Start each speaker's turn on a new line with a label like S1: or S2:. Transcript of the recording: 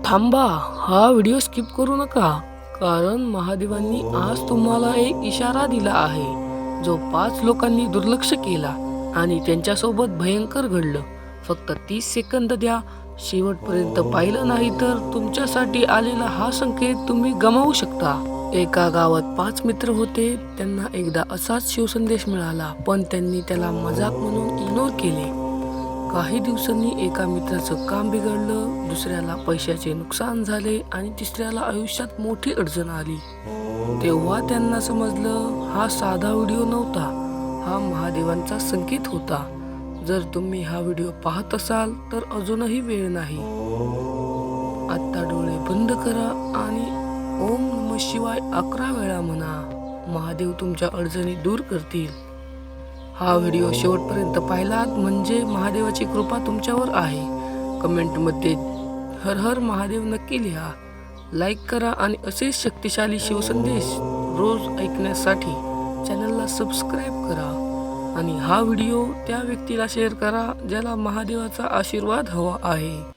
S1: थांबा, हा video skip करू नका, कारण महादेवांनी आज तुम्हाला एक इशारा दिला आहे जो 5 लोकांनी दुर्लक्ष केला आणि त्यांच्यासोबत भयंकर घडलं. फक्त 30 सेकंद द्या. शेवटपर्यंत पाहिलं नाही तर तुमच्यासाठी आलेला हा संकेत तुम्ही गमावू शकता. एका गावात 5 मित्र होते. त्यांना एकदा असाच शिवसंदेश मिळाला, पण त्यांनी त्याला मजाक म्हणून इग्नोर केले. काही दिवसांनी एका मित्राचं काम बिघडलं, दुसऱ्याला पैशाचे नुकसान झाले आणि तिसऱ्याला आयुष्यात मोठी अडचण आली. तेव्हा त्यांना समजलं, हा साधा व्हिडिओ नव्हता, हा महादेवांचा संकेत होता. जर तुम्ही हा व्हिडिओ पाहत असाल तर अजूनही वेळ नाही. आता डोळे बंद करा आणि ओम नमः शिवाय 11 वेळा म्हणा. महादेव तुमच्या अडचणी दूर करतील. हा व्हिडिओ शेवटपर्यंत पाहिलात म्हणजे महादेवाची कृपा तुमच्यावर आहे. कमेंटमध्ये हर हर महादेव नक्की लिहा. लाईक करा आणि असेच शक्तिशाली शिवसंदेश रोज ऐकण्यासाठी चॅनलला सबस्क्राईब करा. आणि हा व्हिडिओ त्या व्यक्तीला शेअर करा ज्याला महादेवाचा आशीर्वाद हवा आहे.